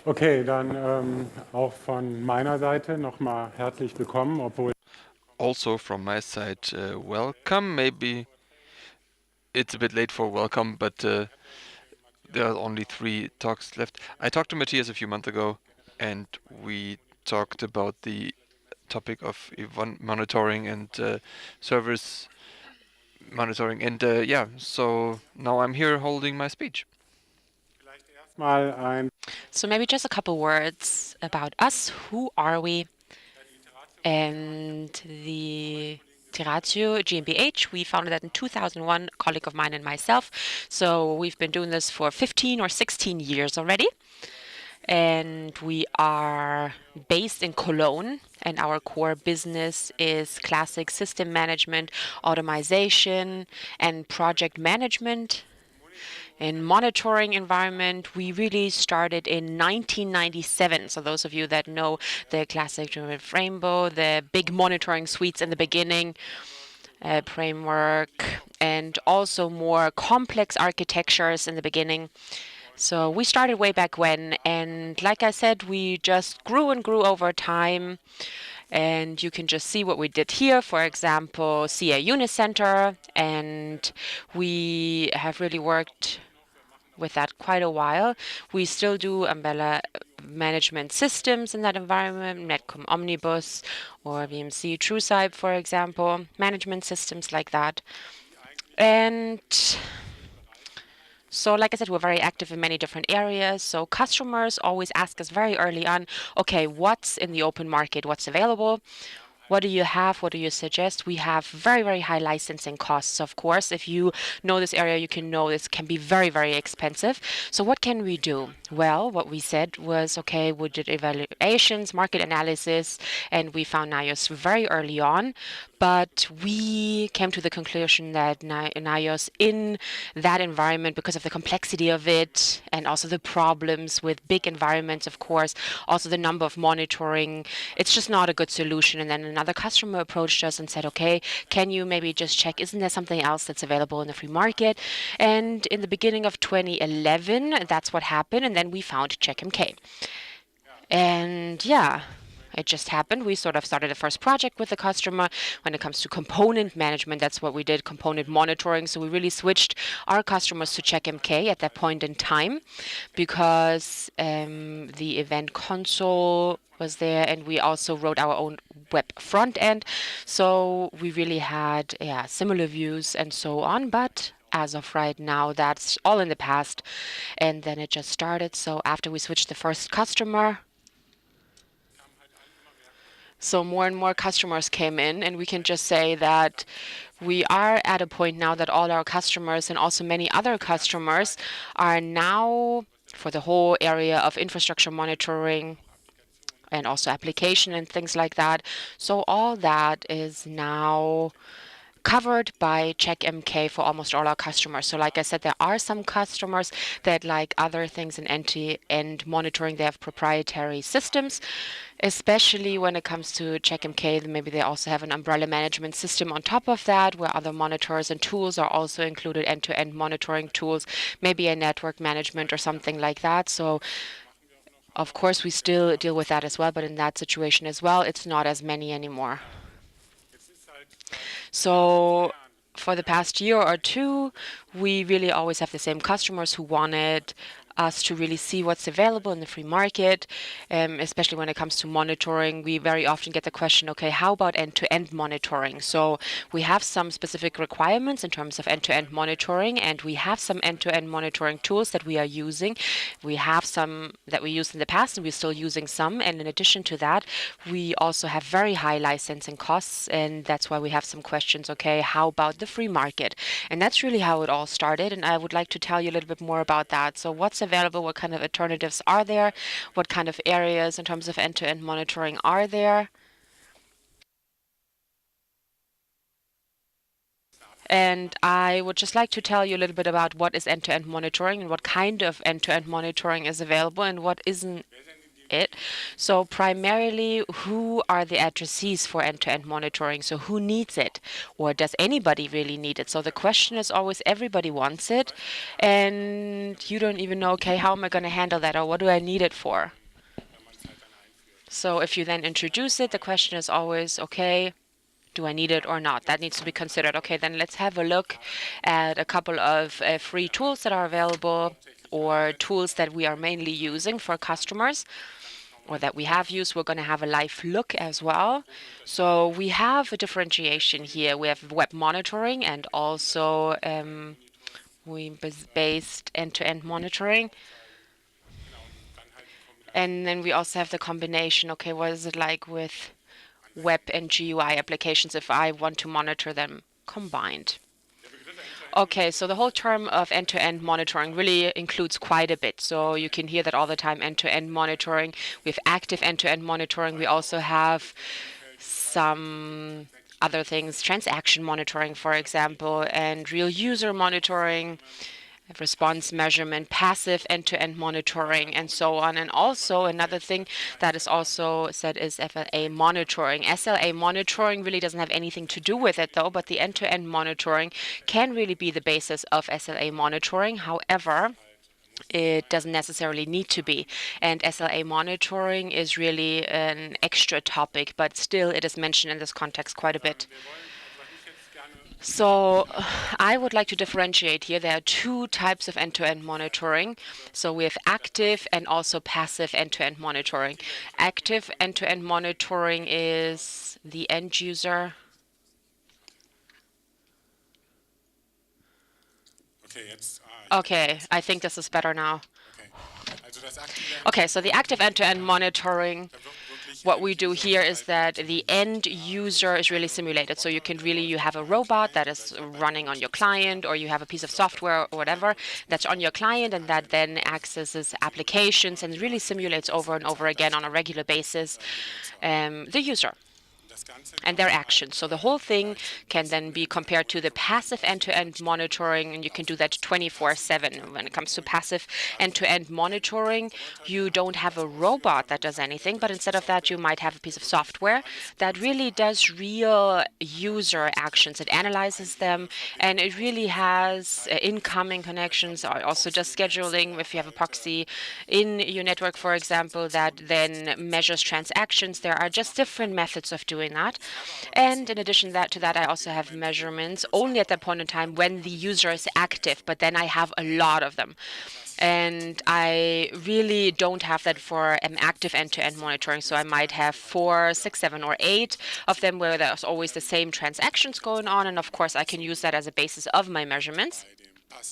Okay, dann auch von meiner Seite nochmal herzlich willkommen, obwohl Also from my side, welcome. Maybe it's a bit late for welcome, but there are only 3 talks left. I talked to Matthias a few months ago, and we talked about the topic of event monitoring and service monitoring. And yeah, so now I'm here holding my speech. mal ein So maybe just a couple words about us. Who are we? And the Tiratio GmbH, we founded that in 2001, a colleague of mine and myself. So we've been doing this for 15 or 16 years already. And we are based in Cologne, and our core business is classic system management, automation, and project management. In monitoring environment, we really started in 1997. So those of you that know the classic German Rainbow, the big monitoring suites in the beginning, framework, and also more complex architectures in the beginning. So we started way back when, and like I said, we just grew and grew over time. And you can just see what we did here. For example, CA Unicenter, and we have really worked with that quite a while. We still do umbrella management systems in that environment, Netcom Omnibus or VMC TrueSibe, for example, management systems like that. And so, like I said, we're very active in many different areas. So customers always ask us very early on, okay, what's in the open market? What's available? What do you have? What do you suggest? We have very, very high licensing costs, of course. If you know this area, you can know this can be very, very expensive. So what can we do? Well, what we said was, okay, we did evaluations, market analysis, and we found NIOS very early on. But we came to the conclusion that NIOS in that environment, because of the complexity of it and also the problems with big environments, of course, also the number of monitoring, it's just not a good solution. And then another customer approached us and said, okay, can you maybe just check, isn't there something else that's available in the free market? And in the beginning of 2011, that's what happened. And then we found CheckMK. And yeah, it just happened. We sort of started the first project with the customer when it comes to component management. That's what we did, component monitoring. So we really switched our customers to CheckMK at that point in time because the event console was there, and we also wrote our own web front end. So we really had similar views and so on. But as of right now, that's all in the past. And then it just started. So after we switched the first customer, so more and more customers came in, and we can just say that we are at a point now that all our customers and also many other customers are now, for the whole area of infrastructure monitoring and also application and things like that. So all that is now covered by CheckMK for almost all our customers. So like I said, there are some customers that, like other things in end-to-end monitoring, they have proprietary systems, especially when it comes to CheckMK. Maybe they also have an umbrella management system on top of that, where other monitors and tools are also included, end-to-end monitoring tools, maybe a network management or something like that. So of course, we still deal with that as well, but in that situation as well, it's not as many anymore. So for the past year or two, we really always have the same customers who wanted us to really see what's available in the free market, especially when it comes to monitoring. We very often get the question, okay, how about end-to-end monitoring? So we have some specific requirements in terms of end-to-end monitoring, and we have some end-to-end monitoring tools that we are using. We have some that we used in the past, and we're still using some. And in addition to that, we also have very high licensing costs, and that's why we have some questions, okay, how about the free market? And that's really how it all started, and I would like to tell you a little bit more about that. So what's available? What kind of alternatives are there? What kind of areas in terms of end-to-end monitoring are there? And I would just like to tell you a little bit about what is end-to-end monitoring and what kind of end-to-end monitoring is available and what isn't it. So primarily, who are the addressees for end-to-end monitoring? So who needs it? Or does anybody really need it? So the question is always everybody wants it, and you don't even know, okay, how am I going to handle that, or what do I need it for? So if you then introduce it, the question is always, okay, do I need it or not? That needs to be considered. Okay, then let's have a look at a couple of free tools that are available, or tools that we are mainly using for customers, or that we have used. We're going to have a live look as well. So we have a differentiation here. We have web monitoring and also based end-to-end monitoring. And then we also have the combination. Okay, what is it like with web and GUI applications if I want to monitor them combined? Okay, so the whole term of end-to-end monitoring really includes quite a bit. So you can hear that all the time, end-to-end monitoring. We have active end-to-end monitoring. We also have some other things, transaction monitoring, for example, and real user monitoring, response measurement, passive end-to-end monitoring, and so on. And also another thing that is also said is FLA monitoring. SLA monitoring really doesn't have anything to do with it, though, but the end-to-end monitoring can really be the basis of SLA monitoring. However, it doesn't necessarily need to be. And SLA monitoring is really an extra topic, but still it is mentioned in this context quite a bit. So I would like to differentiate here. There are two types of end-to-end monitoring. So we have active and also passive end-to-end monitoring. Active end-to-end monitoring is the end user. Okay, I think this is better now. Okay, so the active end-to-end monitoring, what we do here is that the end user is really simulated. So you have a robot that is running on your client, or you have a piece of software or whatever that's on your client, and that then accesses applications and really simulates over and over again on a regular basis the user and their actions. So the whole thing can then be compared to the passive end-to-end monitoring, and you can do that 24/7. When it comes to passive end-to-end monitoring, you don't have a robot that does anything, but instead of that, you might have a piece of software that really does real user actions. It analyzes them, and it really has incoming connections, or also just scheduling. If you have a proxy in your network, for example, that then measures transactions, there are just different methods of doing that. And in addition to that, I also have measurements only at that point in time when the user is active, but then I have a lot of them. And I really don't have that for active end-to-end monitoring. So I might have 4, 6, 7, or 8 of them where there's always the same transactions going on. And of course, I can use that as a basis of my measurements.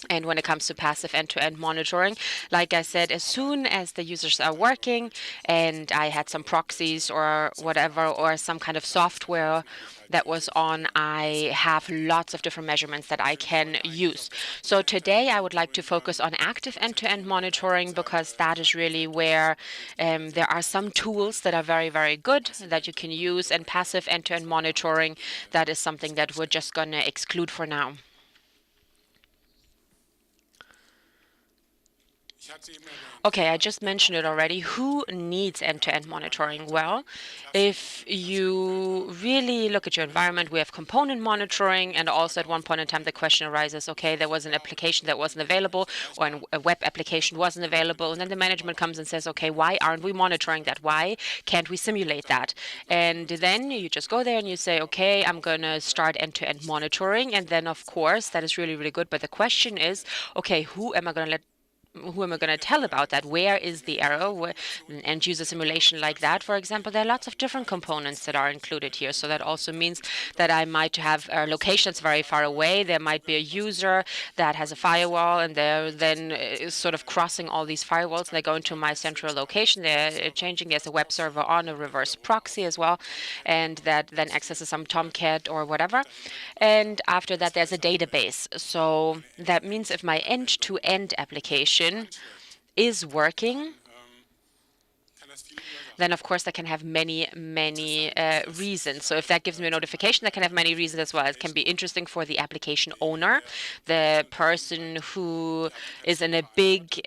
And when it comes to passive end-to-end monitoring, like I said, as soon as the users are working and I had some proxies or whatever, or some kind of software that was on, I have lots of different measurements that I can use. So today I would like to focus on active end-to-end monitoring, because that is really where there are some tools that are very, very good that you can use, and passive end-to-end monitoring, that is something that we're just going to exclude for now. Okay, I just mentioned it already. Who needs end-to-end monitoring? Well, if you really look at your environment, we have component monitoring, and also at one point in time the question arises, okay, there was an application that wasn't available, or a web application wasn't available, and then the management comes and says, okay, why aren't we monitoring that? Why can't we simulate that? And then you just go there and you say, okay, I'm going to start end-to-end monitoring, and then of course that is really, really good, but the question is, okay, who am I going to tell about that? Where is the error? An end user simulation like that, for example, there are lots of different components that are included here. So that also means that I might have locations very far away. There might be a user that has a firewall, and they're then sort of crossing all these firewalls, and they go into my central location. They're changing. There's a web server on, a reverse proxy as well, and that then accesses some Tomcat or whatever. And after that, there's a database. So that means if my end-to-end application is working, then of course that can have many, many reasons. So if that gives me a notification, that can have many reasons as well. It can be interesting for the application owner, the person who is in a big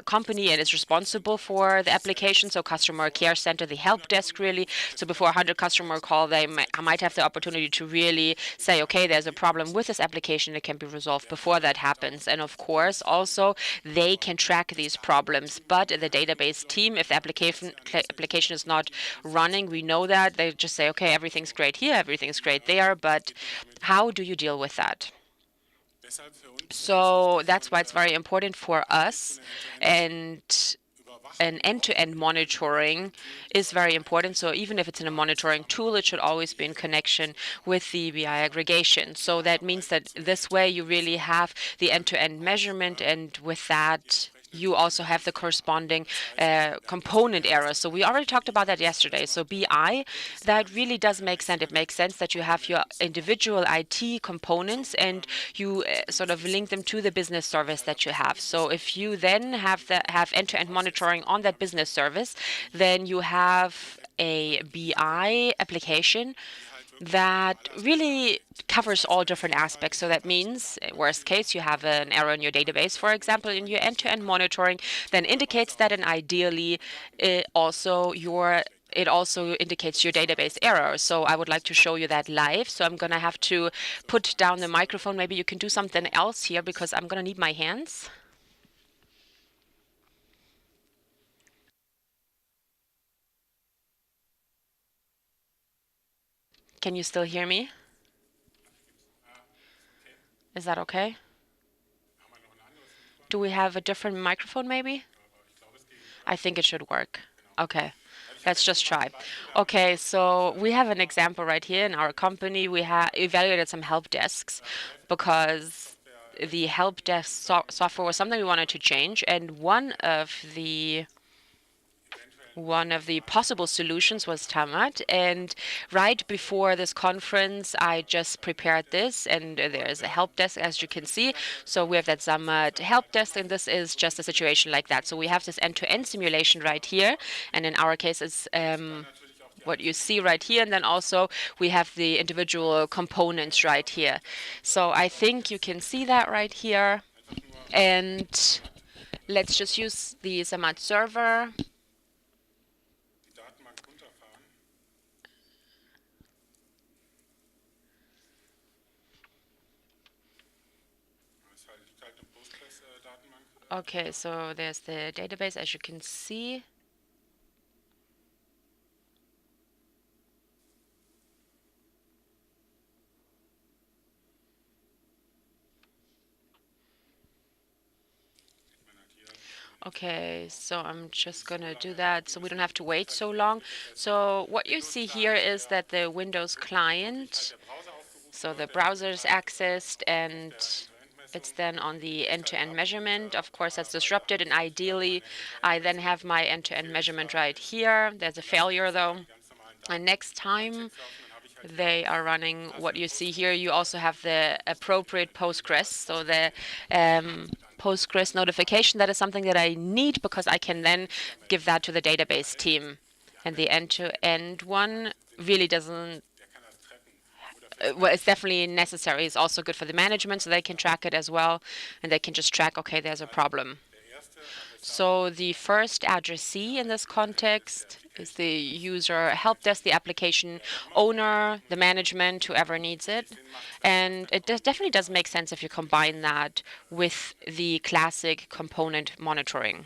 company and is responsible for the application. So customer care center, the help desk really. So before 100 customer call, I might have the opportunity to really say, okay, there's a problem with this application. It can be resolved before that happens. And of course, also they can track these problems. But the database team, if the application is not running, we know that they just say, okay, everything's great here, everything's great there. But how do you deal with that? So that's why it's very important for us, and an end-to-end monitoring is very important. So even if it's in a monitoring tool, it should always be in connection with the BI aggregation. So that means that this way you really have the end-to-end measurement, and with that you also have the corresponding component errors. So we already talked about that yesterday. So BI, that really does make sense. It makes sense that you have your individual IT components and you sort of link them to the business service that you have. So if you then have end-to-end monitoring on that business service, then you have a BI application that really covers all different aspects. So that means, worst case, you have an error in your database, for example, in your end-to-end monitoring, then indicates that, and ideally it also indicates your database error. So I would like to show you that live. So I'm going to have to put down the microphone. Maybe you can do something else here because I'm going to need my hands. Can you still hear me? Is that okay? Do we have a different microphone maybe? I think it should work. Okay, let's just try. Okay, so we have an example right here in our company. We have evaluated some help desks because the help desk software was something we wanted to change, and one of the possible solutions was Tamat. And right before this conference, I just prepared this, and there's a help desk, as you can see. So we have that Tamat help desk, and this is just a situation like that. So we have this end-to-end simulation right here, and in our case, it's what you see right here, and then also we have the individual components right here. So I think you can see that right here. And let's just use the Tamat server. Okay, so there's the database, as you can see. Okay, so I'm just going to do that so we don't have to wait so long. So what you see here is that the Windows client, so the browser is accessed, and it's then on the end-to-end measurement. Of course, that's disrupted, and ideally, I then have my end-to-end measurement right here. There's a failure, though. And next time they are running what you see here, you also have the appropriate Postgres. So the Postgres notification, that is something that I need because I can then give that to the database team. And the end-to-end one really doesn't, well, it's definitely necessary. It's also good for the management, so they can track it as well, and they can just track, okay, there's a problem. So the first addressee in this context is the user help desk, the application owner, the management, whoever needs it. And it definitely does make sense if you combine that with the classic component monitoring.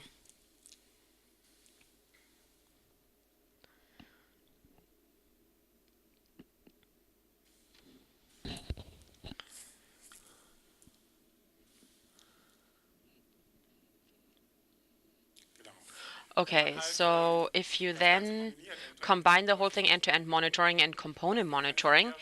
Okay, so if you then combine the whole thing, end-to-end monitoring and component monitoring,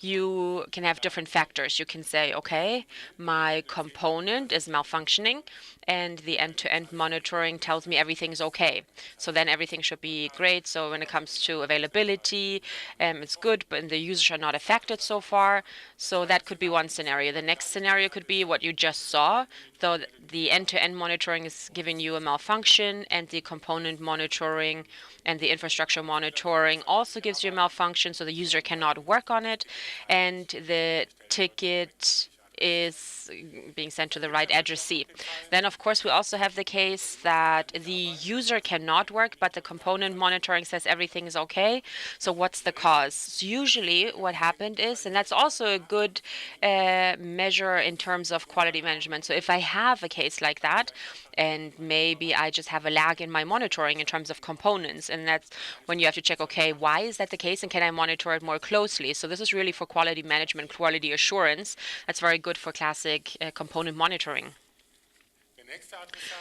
you can have different factors. You can say, okay, my component is malfunctioning, and the end-to-end monitoring tells me everything's okay. So then everything should be great. So when it comes to availability, it's good, but the users are not affected so far. So that could be one scenario. The next scenario could be what you just saw. Though the end-to-end monitoring is giving you a malfunction, and the component monitoring and the infrastructure monitoring also gives you a malfunction, so the user cannot work on it, and the ticket is being sent to the right addressee. Then, of course, we also have the case that the user cannot work, but the component monitoring says everything is okay. So what's the cause? So usually what happened is, and that's also a good measure in terms of quality management. So if I have a case like that, and maybe I just have a lag in my monitoring in terms of components, and that's when you have to check, okay, why is that the case, and can I monitor it more closely? So this is really for quality management, quality assurance. That's very good for classic component monitoring.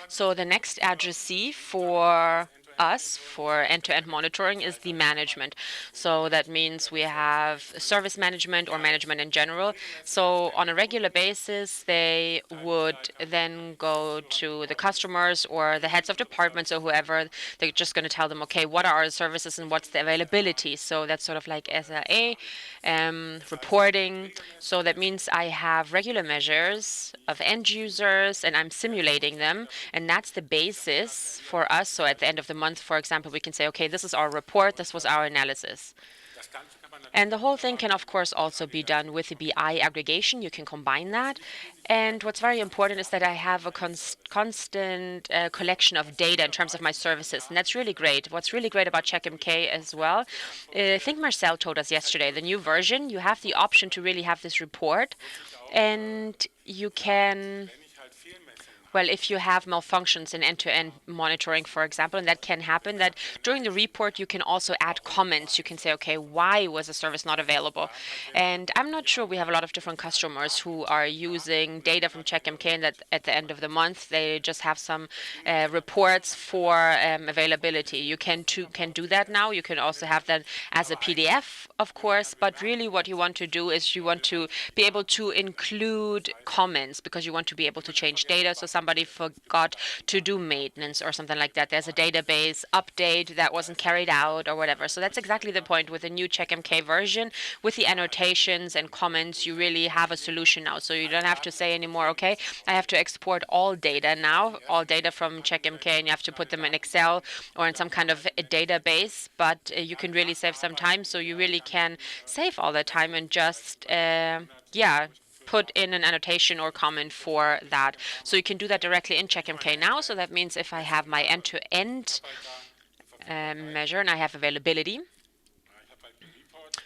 So the next addressee for us for end-to-end monitoring is the management. So that means we have service management or management in general. So on a regular basis, they would then go to the customers or the heads of departments or whoever. They're just going to tell them, okay, what are our services and what's the availability? So that's sort of like SLA reporting. So that means I have regular measures of end users and I'm simulating them, and that's the basis for us. So at the end of the month, for example, we can say, okay, this is our report, this was our analysis. And the whole thing can, of course, also be done with the BI aggregation. You can combine that. And what's very important is that I have a constant collection of data in terms of my services. And that's really great. What's really great about CheckMK as well, I think Marcel told us yesterday, the new version, you have the option to really have this report. And you can, well, if you have malfunctions in end-to-end monitoring, for example, and that can happen, that during the report you can also add comments. You can say, okay, why was a service not available? And I'm not sure, we have a lot of different customers who are using data from CheckMK, and that at the end of the month they just have some reports for availability. You can do that now. You can also have that as a PDF, of course, but really what you want to do is you want to be able to include comments, because you want to be able to change data. So somebody forgot to do maintenance or something like that. There's a database update that wasn't carried out or whatever. So that's exactly the point. With the new CheckMK version, with the annotations and comments, you really have a solution now. So you don't have to say anymore, okay, I have to export all data now, all data from CheckMK, and you have to put them in Excel or in some kind of a database. But you can really save some time. So you really can save all the time and just, put in an annotation or comment for that. So you can do that directly in CheckMK now. So that means if I have my end-to-end measure and I have availability,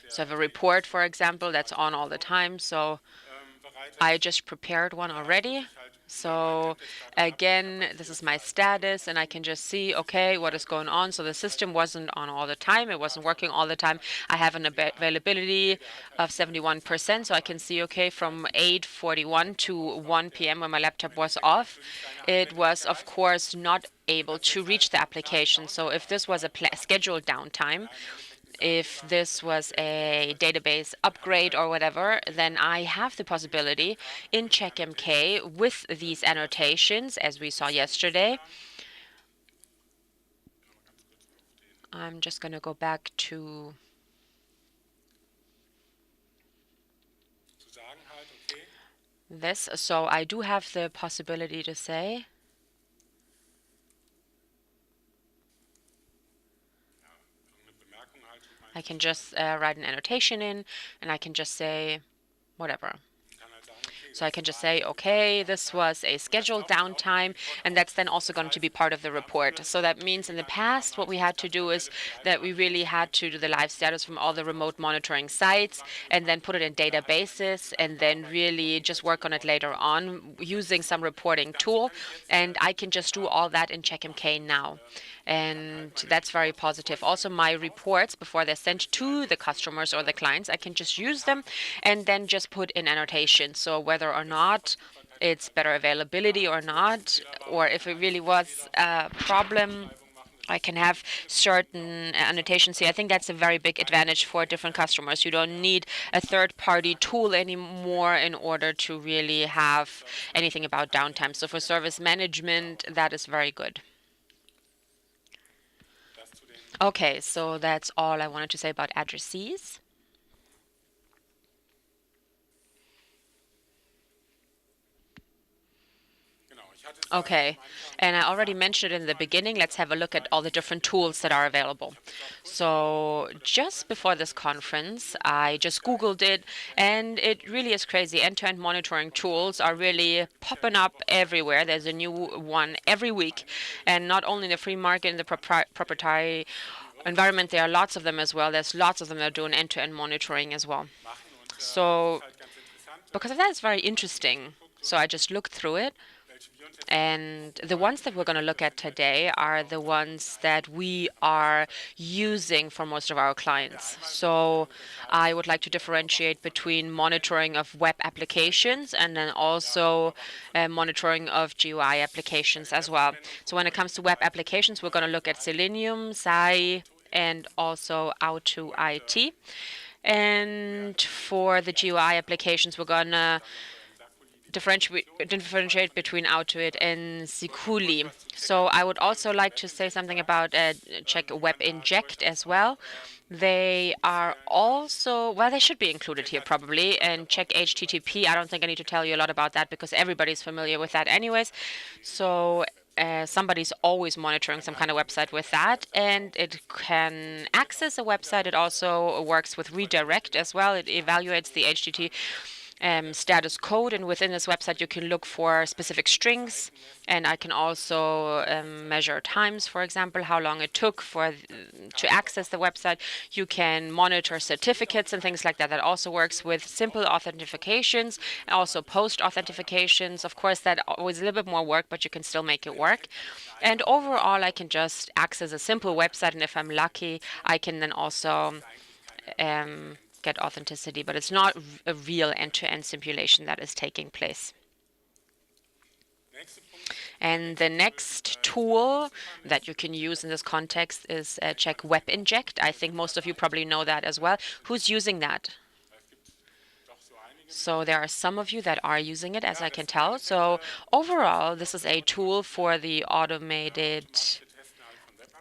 so I have a report, for example, that's on all the time. So I just prepared one already. So again, this is my status, and I can just see, okay, what is going on. So the system wasn't on all the time. It wasn't working all the time. I have an availability of 71%. So I can see, okay, from 8:41 to 1 p.m. when my laptop was off, it was, of course, not able to reach the application. So if this was a scheduled downtime, if this was a database upgrade or whatever, then I have the possibility in CheckMK with these annotations, as we saw yesterday. I'm just going to go back to this. So I do have the possibility to say, I can just write an annotation in, and I can just say whatever. So I can just say, okay, this was a scheduled downtime, and that's then also going to be part of the report. So that means in the past, what we had to do is that we really had to do the live status from all the remote monitoring sites and then put it in databases and then really just work on it later on using some reporting tool. And I can just do all that in CheckMK now. And that's very positive. Also, my reports, before they're sent to the customers or the clients, I can just use them and then just put in annotations. So whether or not it's better availability or not, or if it really was a problem, I can have certain annotations here. I think that's a very big advantage for different customers. You don't need a third-party tool anymore in order to really have anything about downtime. So for service management, that is very good. Okay, so that's all I wanted to say about addressees. Okay, and I already mentioned it in the beginning. Let's have a look at all the different tools that are available. So just before this conference, I just Googled it, and it really is crazy. End-to-end monitoring tools are really popping up everywhere. There's a new one every week, and not only in the free market, in the proprietary environment, there are lots of them as well. There's lots of them that are doing end-to-end monitoring as well. So because of that, it's very interesting. So I just looked through it. And the ones that we're going to look at today are the ones that we are using for most of our clients. So I would like to differentiate between monitoring of web applications and then also monitoring of GUI applications as well. So when it comes to web applications, we're going to look at Selenium, Sai, and also Autoit. And for the GUI applications, we're going to differentiate between Autoit and Sikuli. So I would also like to say something about CheckMK as well. They are also, well, they should be included here probably. And check HTTP, I don't think I need to tell you a lot about that because everybody's familiar with that anyways. So somebody's always monitoring some kind of website with that, and it can access a website. It also works with redirect as well. It evaluates the HTTP status code, and within this website you can look for specific strings, and I can also measure times, for example, how long it took to access the website. You can monitor certificates and things like that. That also works with simple authentications and also post authentications. Of course, that always a little bit more work, but you can still make it work. And overall, I can just access a simple website, and if I'm lucky, I can then also get authenticity, but it's not a real end-to-end simulation that is taking place. And the next tool that you can use in this context is CheckMK. I think most of you probably know that as well. Who's using that? So there are some of you that are using it, as I can tell. So overall, this is a tool for the automated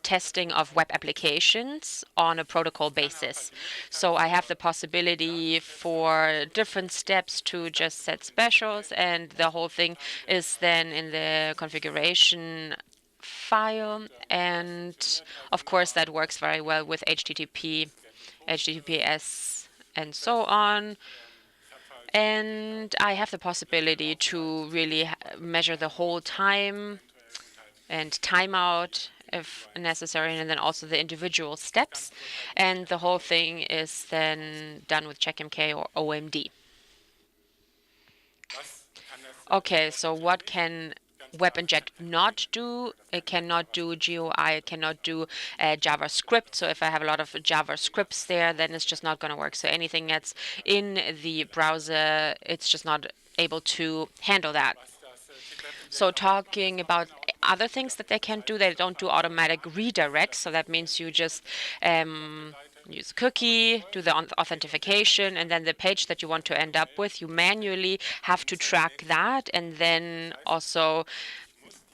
testing of web applications on a protocol basis. So I have the possibility for different steps to just set specials, and the whole thing is then in the configuration file. And of course, that works very well with HTTP, HTTPS, and so on. And I have the possibility to really measure the whole time and timeout if necessary, and then also the individual steps. And the whole thing is then done with CheckMK or OMD. Okay, so what can WebInject not do? It cannot do GUI, it cannot do JavaScript. So if I have a lot of JavaScripts there, then it's just not going to work. So anything that's in the browser, it's just not able to handle that. So talking about other things that they can do, they don't do automatic redirects. So that means you just use a cookie, do the authentication, and then the page that you want to end up with, you manually have to track that and then also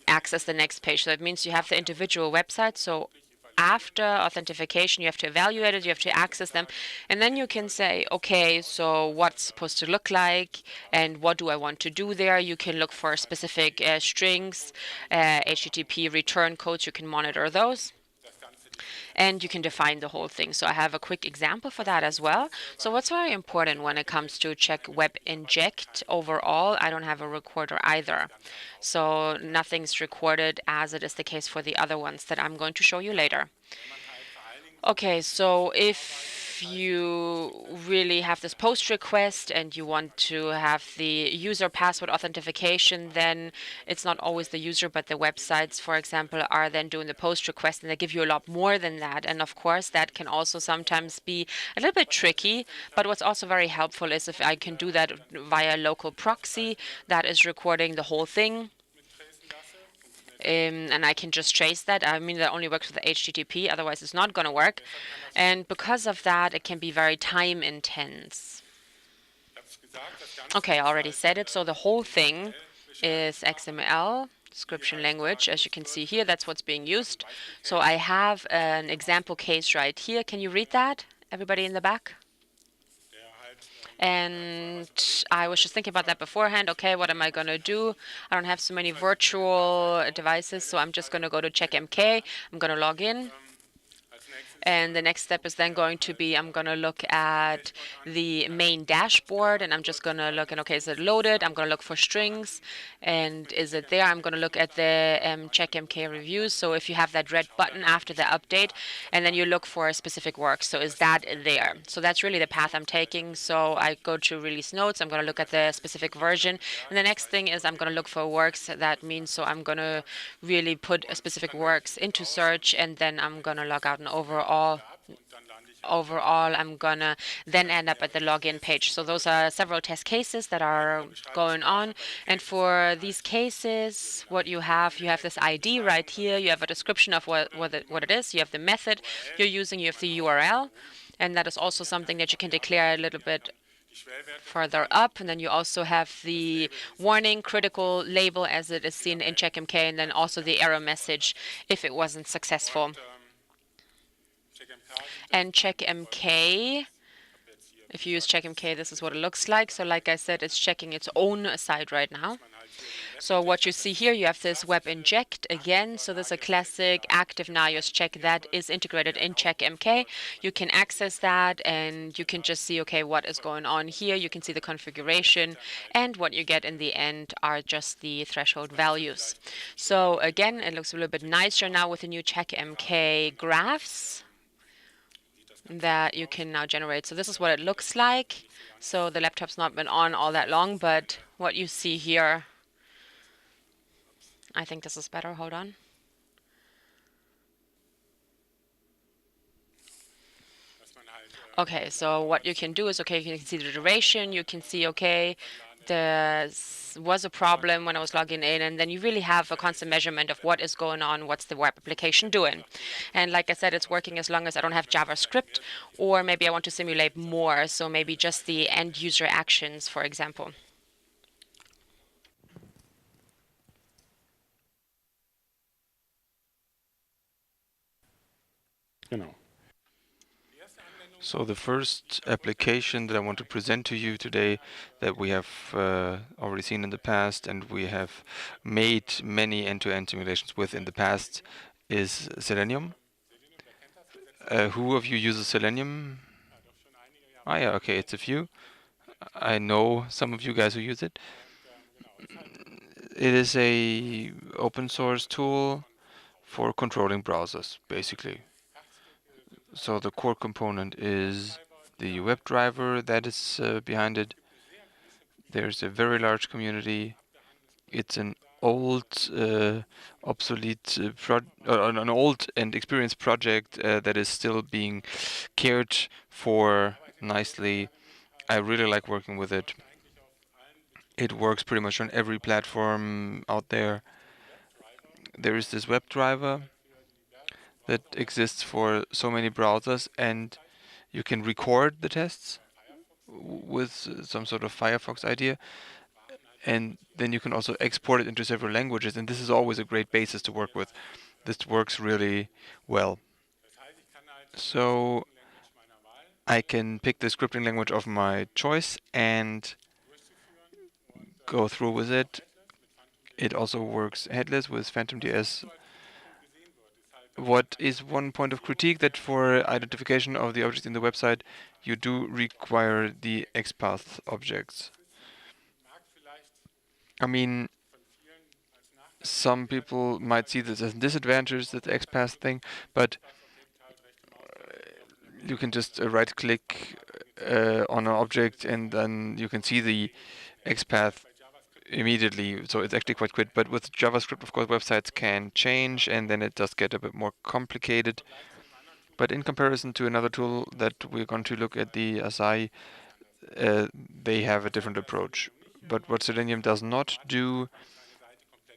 access the next page. So that means you have the individual website. So after authentication, you have to evaluate it, you have to access them, and then you can say, okay, so what's supposed to look like, and what do I want to do there? You can look for specific strings, HTTP return codes, you can monitor those. And you can define the whole thing. So I have a quick example for that as well. So what's very important when it comes to CheckMK overall, I don't have a recorder either. So nothing's recorded as it is the case for the other ones that I'm going to show you later. Okay, so if you really have this post request and you want to have the user password authentication, then it's not always the user, but the websites, for example, are then doing the post request, and they give you a lot more than that. And of course, that can also sometimes be a little bit tricky. But what's also very helpful is if I can do that via local proxy that is recording the whole thing. and I can just trace that. I mean, that only works with the HTTP, otherwise it's not going to work. And because of that, it can be very time intense. Okay, I already said it. So the whole thing is XML description language. As you can see here, that's what's being used. So I have an example case right here. Can you read that, everybody in the back? And I was just thinking about that beforehand. Okay, what am I going to do? I don't have so many virtual devices, so I'm just going to go to CheckMK. I'm going to log in. And the next step is then going to be, I'm going to look at the main dashboard, and I'm just going to look, and okay, is it loaded? I'm going to look for strings, and is it there? I'm going to look at the CheckMK reviews. So if you have that red button after the update, and then you look for a specific work. So is that there? So that's really the path I'm taking. So I go to release notes. I'm going to look at the specific version. And the next thing is I'm going to look for works. That means so I'm going to really put a specific works into search, and then I'm going to log out, and overall I'm gonna then end up at the login page. So those are several test cases that are going on, and for these cases what you have this ID right here. You have a description of what it is. You have the method you're using, you have the URL, and that is also something that you can declare a little bit further up. And then you also have the warning critical label as it is seen in CheckMK, and then also the error message if it wasn't successful. And CheckMK, if you use CheckMK, this is what it looks like. So like I said, it's checking its own site right now. So what you see here, you have this web inject again. So this is a classic active NIOS check that is integrated in CheckMK. You can access that, and you can just see, okay, what is going on here. You can see the configuration, and what you get in the end are just the threshold values. So again, it looks a little bit nicer now with the new CheckMK graphs that you can now generate. So this is what it looks like. So the laptop's not been on all that long, but what you see here, I think this is better. Hold on. Okay, so what you can do is, okay, you can see the duration, you can see, okay, there was a problem when I was logging in, and then you really have a constant measurement of what is going on, what's the web application doing. And like I said, it's working as long as I don't have JavaScript, or maybe I want to simulate more, so maybe just the end user actions, for example. Genau. So the first application that I want to present to you today that we have already seen in the past and we have made many end-to-end simulations with in the past is Selenium. Who of you uses Selenium? Ah, yeah, okay, it's a few. I know some of you guys who use it. It is a open source tool for controlling browsers, basically. So the core component is the WebDriver that is behind it. There's a very large community. It's an old, obsolete, an old and experienced project that is still being cared for nicely. I really like working with it. It works pretty much on every platform out there. There is this WebDriver that exists for so many browsers, and you can record the tests with some sort of Firefox idea, and then you can also export it into several languages, and this is always a great basis to work with. This works really well. So I can pick the scripting language of my choice and go through with it. It also works headless with PhantomJS. What is one point of critique that for identification of the objects in the website, you do require the XPath objects. I mean, some people might see this as a disadvantage, that XPath thing, but you can just right-click on an object and then you can see the XPath immediately, so it's actually quite quick. But with JavaScript, of course, websites can change and then it does get a bit more complicated. But in comparison to another tool that we're going to look at, the Sai, they have a different approach. But what Selenium does not do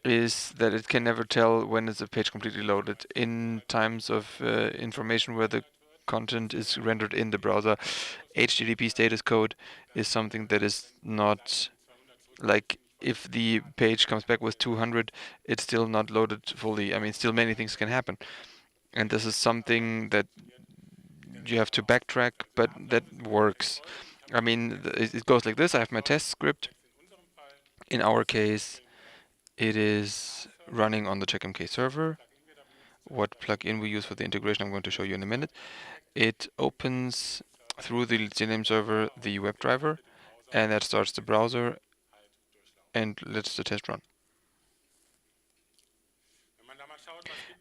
is that it can never tell when is a page completely loaded. In times of information where the content is rendered in the browser, HTTP status code is something that is not like if the page comes back with 200, it's still not loaded fully. I mean, still many things can happen. And this is something that you have to backtrack, but that works. I mean, it goes like this. I have my test script. In our case, it is running on the CheckMK server. What plugin we use for the integration, I'm going to show you in a minute. It opens through the Selenium server the WebDriver, and that starts the browser and lets the test run.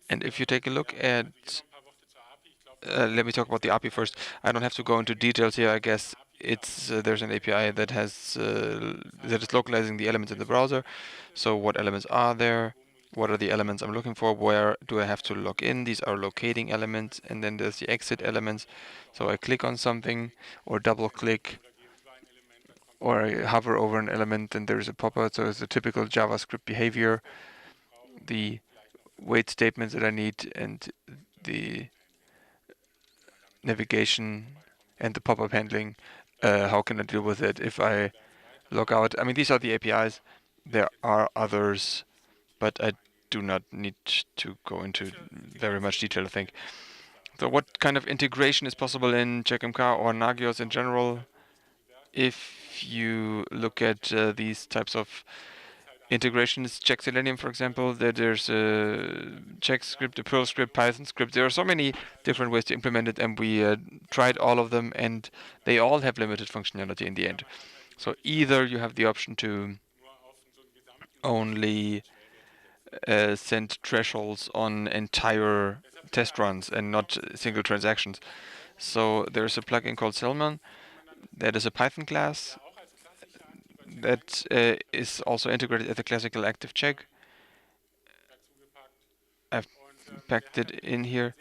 And if you take a look at, let me talk about the API first. I don't have to go into details here. I guess it's there's an API that has that is localizing the elements in the browser. So what elements are there? What are the elements I'm looking for? Where do I have to log in? These are locating elements, and then there's the exit elements. So I click on something, or double click, or I hover over an element, and there's a pop-up. So it's a typical JavaScript behavior. The wait statements that I need, and the navigation and the pop-up handling. How can I deal with it if I log out? I mean, these are the APIs. There are others, but I do not need to go into very much detail, I think. So what kind of integration is possible in CheckMK or Nagios in general? If you look at these types of integrations, check Selenium, for example, there's a check script, a Perl script, Python script. There are so many different ways to implement it, and we tried all of them, and they all have limited functionality in the end. So either you have the option to only send thresholds on entire test runs and not single transactions. So there's a plugin called Selman that is a Python class that is also integrated as a classical active check. I've packed it in here,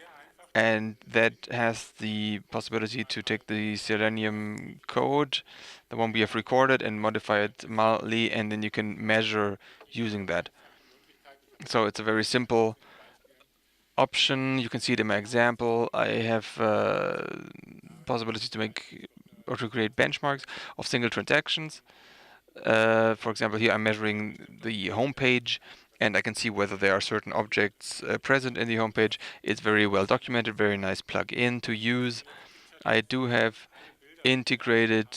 and that has the possibility to take the Selenium code, the one we have recorded, and modify it mildly, and then you can measure using that. So it's a very simple option. You can see it in my example. I have possibility to make or to create benchmarks of single transactions. For example, here I'm measuring the home page, and I can see whether there are certain objects present in the home page. It's very well documented, very nice plug-in to use. I do have integrated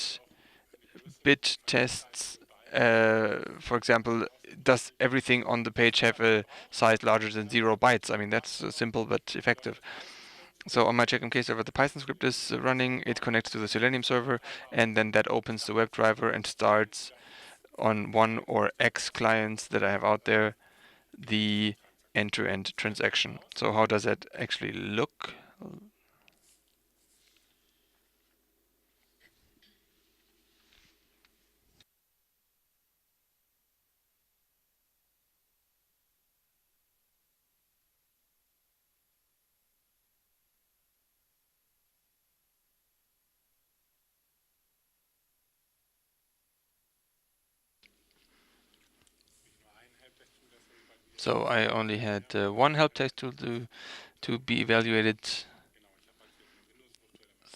bit tests. For example, does everything on the page have a size larger than 0 bytes? I mean, that's simple but effective. So on my CheckMK server, the Python script is running. It connects to the Selenium server, and then that opens the WebDriver and starts on one or X clients that I have out there the end-to-end transaction. So how does that actually look? So I only had one help text tool to be evaluated.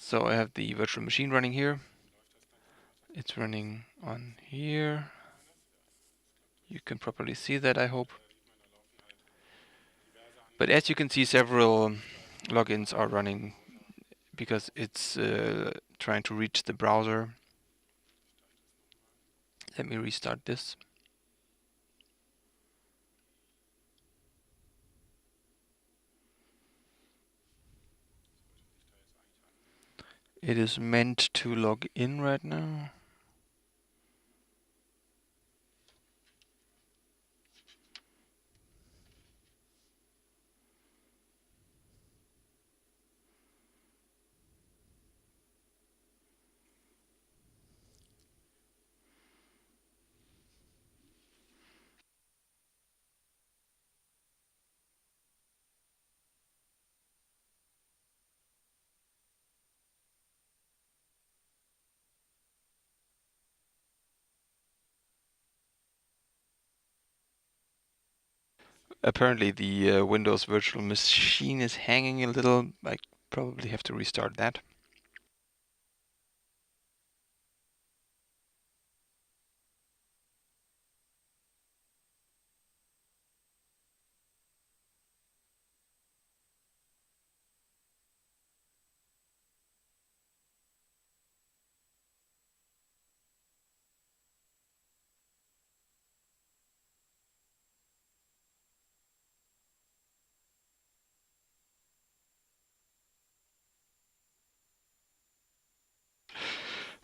So I have the virtual machine running here. It's running on here. You can properly see that, I hope. But as you can see, several logins are running because it's trying to reach the browser. Let me restart this. It is meant to log in right now. Apparently the Windows virtual machine is hanging a little. I probably have to restart that.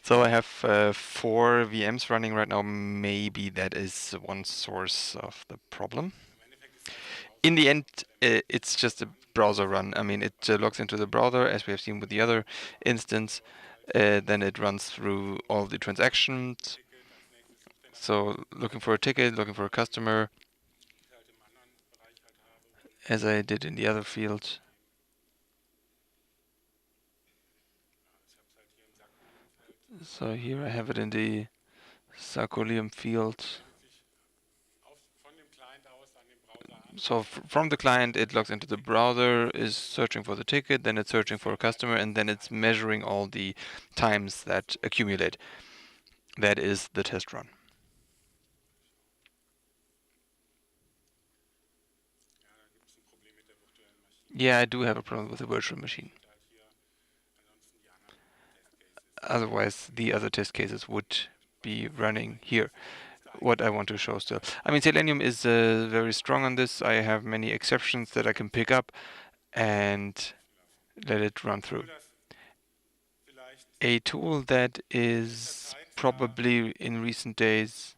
So I have 4 VMs running right now. Maybe that is one source of the problem. In the end, it's just a browser run. I mean, it logs into the browser, as we have seen with the other instance. Then it runs through all the transactions. So looking for a ticket, looking for a customer, as I did in the other field. So here I have it in the Sarcolium field. So from the client, it logs into the browser, is searching for the ticket, then it's searching for a customer, and then it's measuring all the times that accumulate. That is the test run. Yeah, I do have a problem with the virtual machine. Otherwise, the other test cases would be running here. What I want to show still. I mean, Selenium is very strong on this. I have many exceptions that I can pick up and let it run through. A tool that is probably in recent days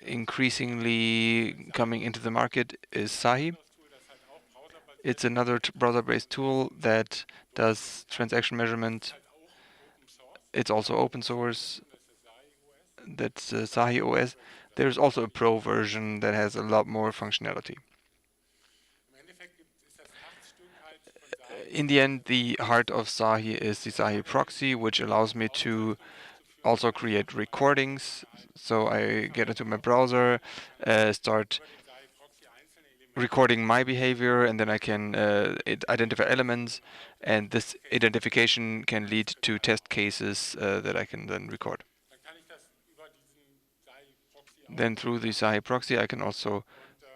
increasingly coming into the market is Sai. It's another browser-based tool that does transaction measurement. It's also open source. That's Sai OS. There's also a pro version that has a lot more functionality. In the end, the heart of Sahi is the Sahi proxy, which allows me to also create recordings. So I get into my browser, start recording my behavior, and then I can identify elements, and this identification can lead to test cases that I can then record. Then through the Sahi proxy, I can also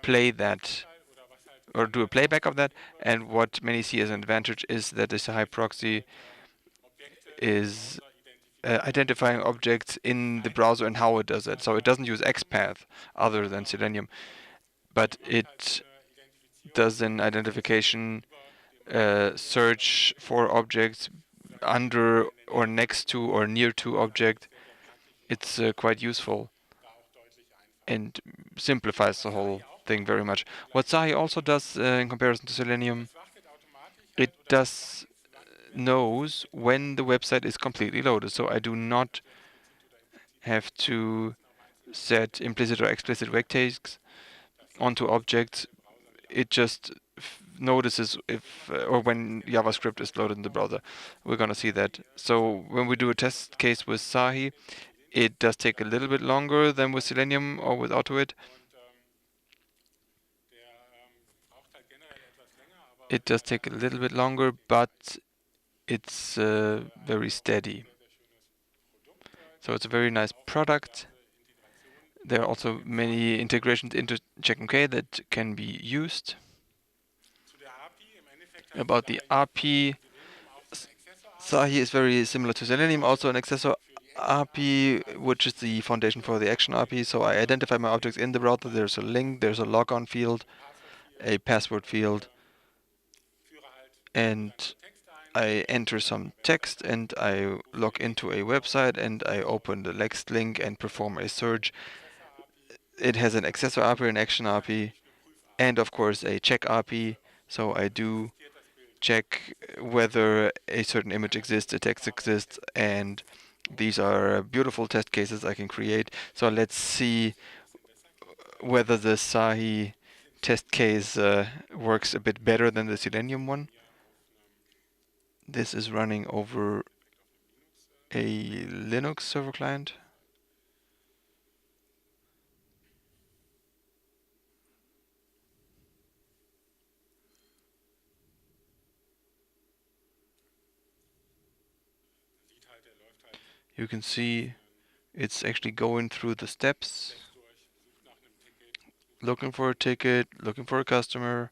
play that or do a playback of that. And what many see as an advantage is that the Sahi proxy is identifying objects in the browser and how it does it. So it doesn't use XPath other than Selenium, but it does an identification search for objects under or next to or near to object. It's quite useful and simplifies the whole thing very much. What Sahi also does in comparison to Selenium, it does knows when the website is completely loaded. So I do not have to set implicit or explicit wait takes onto objects. It just notices if or when JavaScript is loaded in the browser. We're gonna see that. So when we do a test case with Sahi, it does take a little bit longer than with Selenium or with Autoit. It does take a little bit longer, but it's very steady. So it's a very nice product. There are also many integrations into CheckMK that can be used. About the API, Sahi is very similar to Selenium, also an accessor API, which is the foundation for the action API. So I identify my objects in the browser. There's a link, there's a logon field, a password field, and I enter some text and I log into a website and I open the next link and perform a search. It has an accessor API, an action API, and of course a check API. So I do check whether a certain image exists, a text exists, and these are beautiful test cases I can create. So let's see whether the Sahi test case works a bit better than the Selenium one. This is running over a Linux server client. You can see it's actually going through the steps, looking for a ticket, looking for a customer,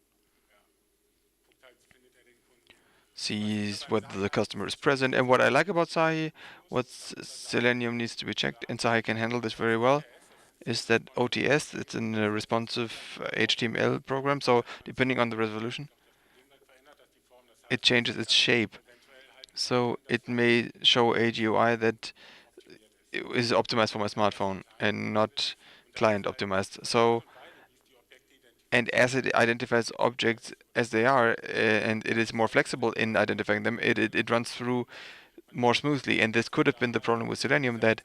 sees whether the customer is present. And what I like about Sai, what Selenium needs to be checked, and Sai can handle this very well, is that OTS, it's in a responsive HTML program, so depending on the resolution, it changes its shape. So it may show a GUI that is optimized for my smartphone and not client optimized. So, and as it identifies objects as they are, and it is more flexible in identifying them, it runs through more smoothly. And this could have been the problem with Selenium, that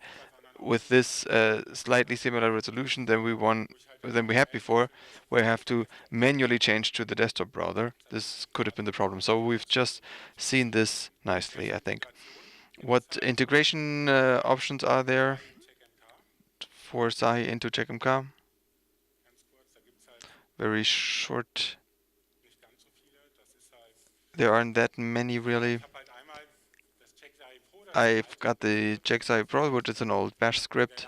with this slightly similar resolution than we had before, where I have to manually change to the desktop browser. This could have been the problem. So we've just seen this nicely, I think. What integration options are there for Sai into CheckMK? Very short. There aren't that many really. I've got the CheckSai Pro, which is an old bash script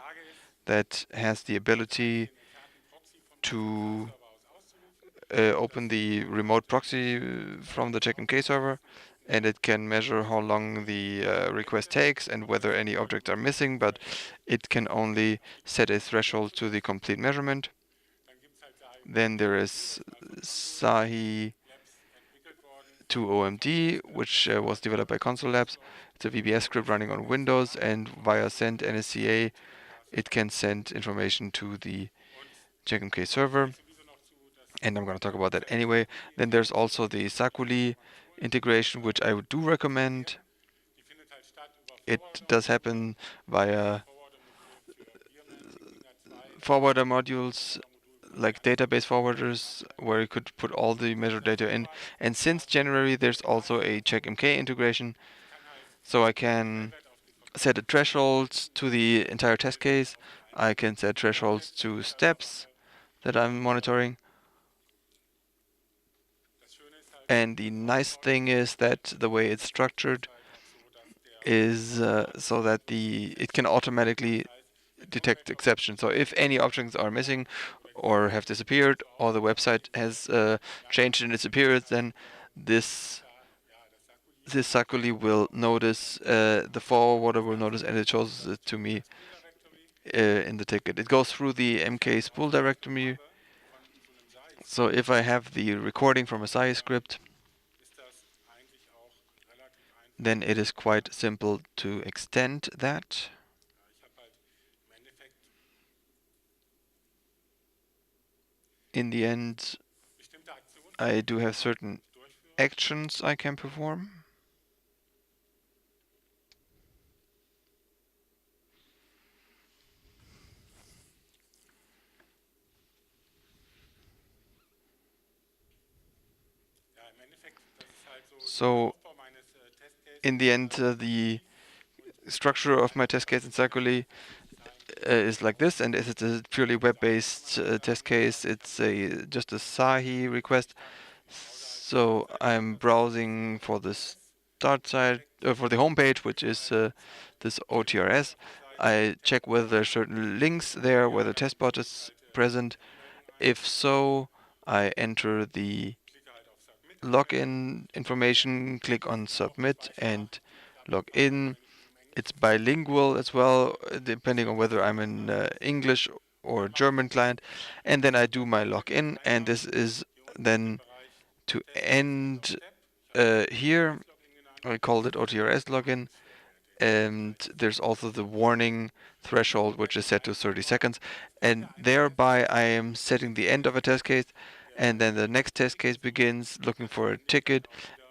that has the ability to open the remote proxy from the CheckMK server, and it can measure how long the request takes and whether any objects are missing, but it can only set a threshold to the complete measurement. Then there is Sahi 2OMD, which was developed by Console Labs. It's a VBS script running on Windows, and via send NSCA, it can send information to the CheckMK server. And I'm going to talk about that anyway. Then there's also the Sakuli integration, which I do recommend. It does happen via forwarder modules like database forwarders, where you could put all the measured data in. And since January, there's also a CheckMK integration, so I can set a threshold to the entire test case. I can set thresholds to steps that I'm monitoring. And the nice thing is that the way it's structured is so that it can automatically detect exceptions. So if any objects are missing or have disappeared, or the website has changed in its appearance, then this Sakuli will notice, the forwarder will notice, and it shows it to me in the ticket. It goes through the MK spool directory. So if I have the recording from a Sai script, then it is quite simple to extend that. In the end, I do have certain actions I can perform. So in the end, the structure of my test case in Sakuli is like this, and as it's a purely web-based test case, it's just a Sahi request. So I'm browsing for the start site, for the home page, which is this OTRS. I check whether there are certain links there, whether testbot is present. If so, I enter the login information, click on submit and log in. It's bilingual as well, depending on whether I'm in English or German client. And then I do my login, and this is then to end here. I called it OTRS login. And there's also the warning threshold, which is set to 30 seconds. And thereby I am setting the end of a test case, and then the next test case begins looking for a ticket.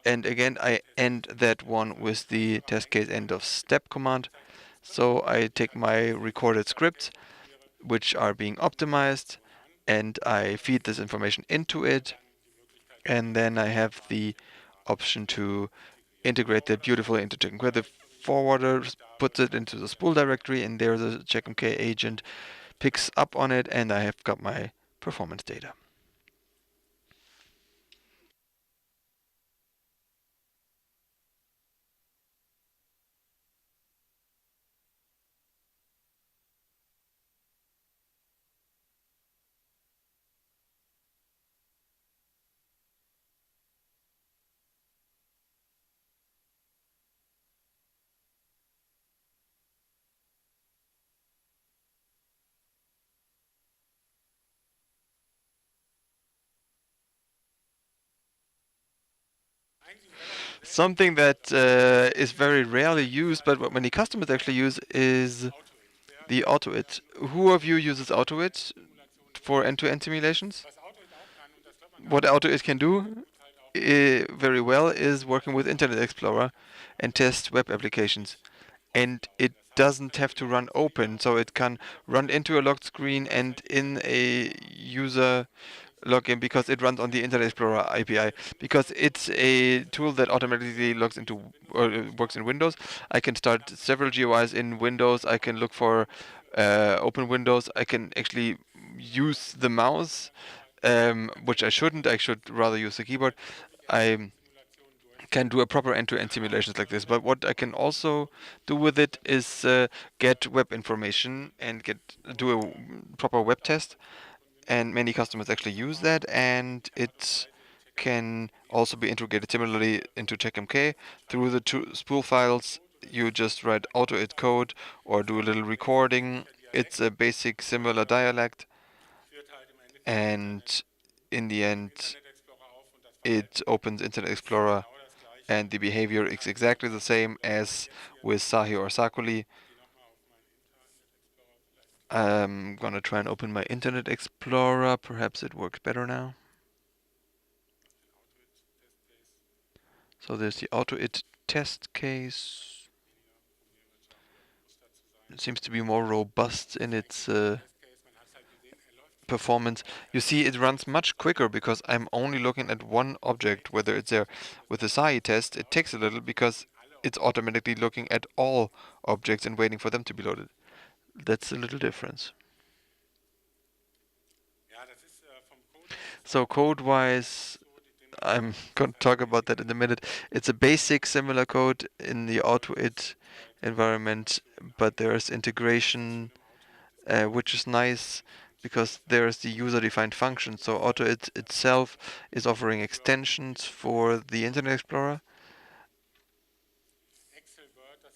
And again, I end that one with the test case end of step command. So I take my recorded scripts, which are being optimized, and I feed this information into it. And then I have the option to integrate that beautifully into CheckMK. The forwarder puts it into the spool directory, and there the CheckMK agent picks up on it, and I have got my performance data. Something that is very rarely used, but what many customers actually use is the Autoit. Who of you uses Autoit for end-to-end simulations? What Autoit can do very well is working with Internet Explorer and test web applications. And it doesn't have to run open, so it can run into a locked screen and in a user login because it runs on the Internet Explorer API. Because it's a tool that automatically logs into or works in Windows. I can start several GUIs in Windows. I can look for open windows. I can actually use the mouse, which I shouldn't. I should rather use the keyboard. I can do a proper end-to-end simulations like this. But what I can also do with it is get web information and do a proper web test. And many customers actually use that, and it can also be integrated similarly into CheckMK through the two spool files. You just write Autoit code or do a little recording. It's a basic similar dialect, and in the end, it opens Internet Explorer, and the behavior is exactly the same as with Sahi or Sakuli. I'm gonna try and open my Internet Explorer. Perhaps it works better now. So there's the Autoit test case. It seems to be more robust in its performance. You see, it runs much quicker because I'm only looking at one object, whether it's there. With the SAI test, it takes a little because it's automatically looking at all objects and waiting for them to be loaded. That's a little difference. So code-wise, I'm going to talk about that in a minute. It's a basic similar code in the Autoit environment, but there's integration, which is nice because there's the user-defined function. So Autoit itself is offering extensions for the Internet Explorer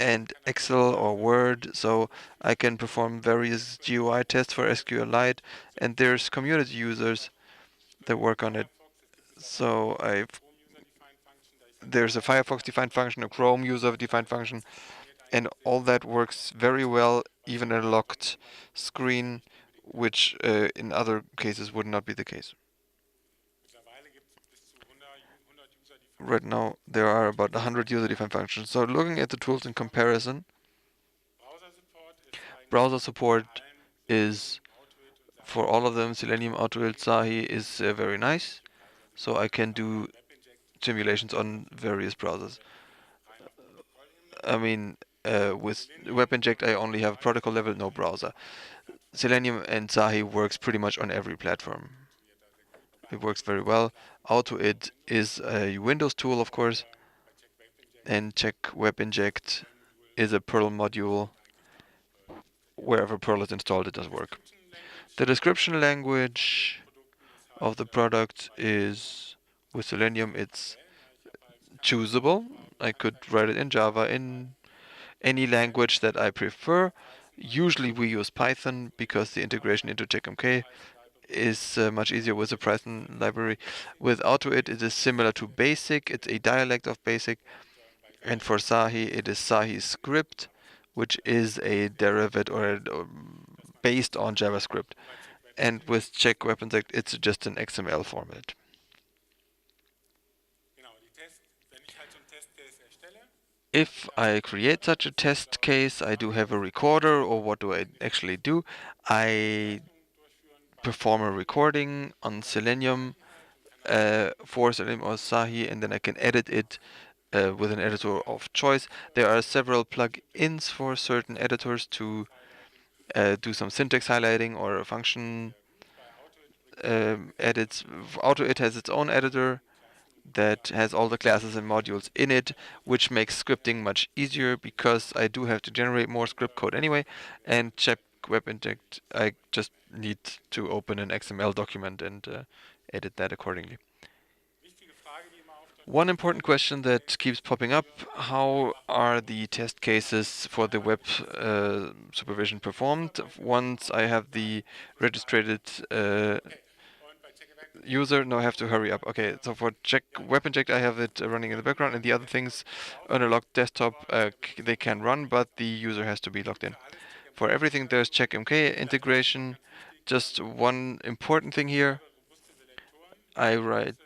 and Excel or Word, so I can perform various GUI tests for SQLite, and there's community users that work on it. So there's a Firefox defined function, a Chrome user defined function, and all that works very well, even in a locked screen, which in other cases would not be the case. Right now, there are about 100 user-defined functions. So looking at the tools in comparison, browser support is for all of them. Selenium, Autoit, Sahi is very nice. So I can do simulations on various browsers. I mean, with WebInject, I only have protocol level, no browser. Selenium and Sahi works pretty much on every platform. It works very well. Autoit is a Windows tool, of course, and CheckWebInject is a Perl module. Wherever Perl is installed, it does work. The description language of the product is, with Selenium, it's choosable. I could write it in Java, in any language that I prefer. Usually we use Python because the integration into CheckMK is much easier with the Python library. With Autoit, it is similar to Basic. It's a dialect of Basic. And for Sahi, it is Sahi script, which is a derivative or based on JavaScript. And with CheckWebInject, it's just an XML format. If I create such a test case, I do have a recorder, or what do I actually do? I perform a recording on Selenium for Selenium or Sahi, and then I can edit it with an editor of choice. There are several plug-ins for certain editors to do some syntax highlighting or function edits. Autoit has its own editor that has all the classes and modules in it, which makes scripting much easier because I do have to generate more script code anyway. And CheckWebInject, I just need to open an XML document and edit that accordingly. One important question that keeps popping up: how are the test cases for the web supervision performed? Once I have the registered User, no, I have to hurry up. Okay, so for check web inject, I have it running in the background, and the other things on a locked desktop, they can run, but the user has to be logged in. For everything, there's CheckMK integration. Just one important thing here. I write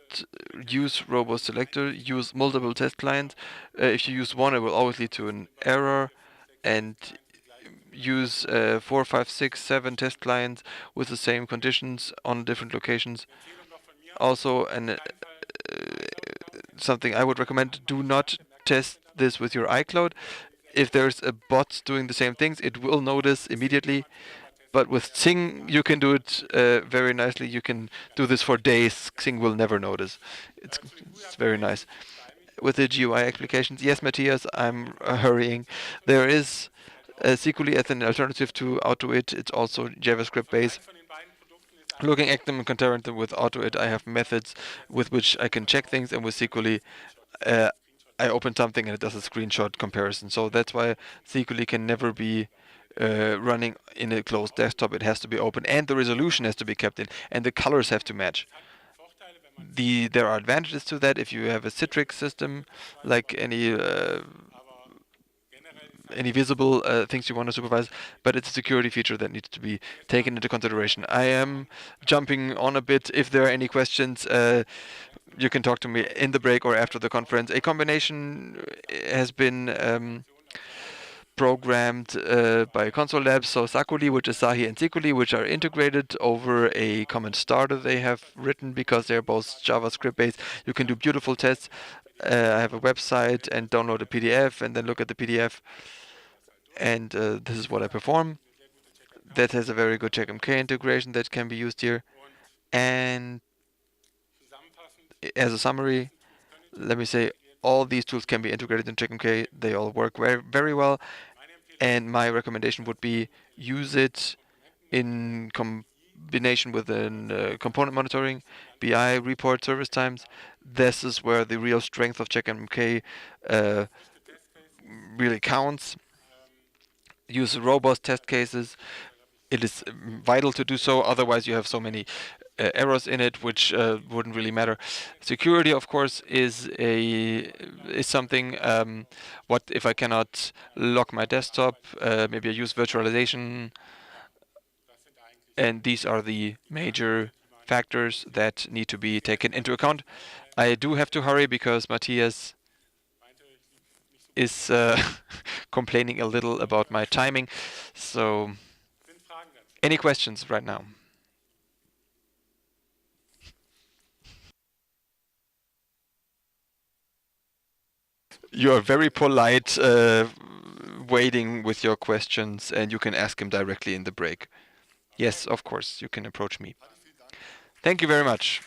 use robust selector, use multiple test clients. If you use one, it will always lead to an error, and use 4, 5, 6, 7 test clients with the same conditions on different locations. Also, something I would recommend: do not test this with your iCloud. If there's a bot doing the same things, it will notice immediately. But with Xing, you can do it very nicely. You can do this for days. Xing will never notice. It's very nice. With the GUI applications, yes, Matthias, I'm hurrying. There is Seculi as an alternative to Autoit. It's also JavaScript based. Looking at them and comparing them with Autoit, I have methods with which I can check things, and with Seculi, I open something and it does a screenshot comparison. So that's why Seculi can never be running in a closed desktop. It has to be open, and the resolution has to be kept in, and the colors have to match. There are advantages to that if you have a Citrix system, like any visible things you want to supervise, but it's a security feature that needs to be taken into consideration. I am jumping on a bit. If there are any questions, you can talk to me in the break or after the conference. A combination has been programmed by Console Labs, so Sakuli, which is Sahi, and Sikuli, which are integrated over a common starter they have written because they're both JavaScript based. You can do beautiful tests. I have a website and download a PDF and then look at the PDF. And this is what I perform. That has a very good CheckMK integration that can be used here. And as a summary, let me say all these tools can be integrated in CheckMK. They all work very, very well. And my recommendation would be use it in combination with component monitoring, BI, report service times. This is where the real strength of CheckMK really counts. Use robust test cases. It is vital to do so, otherwise you have so many errors in it, which wouldn't really matter. Security, of course, is something. What if I cannot lock my desktop? Maybe I use virtualization, and these are the major factors that need to be taken into account. I do have to hurry because Matthias is complaining a little about my timing. So, any questions right now? You are very polite, waiting with your questions, and you can ask him directly in the break. Yes, of course, you can approach me. Thank you very much.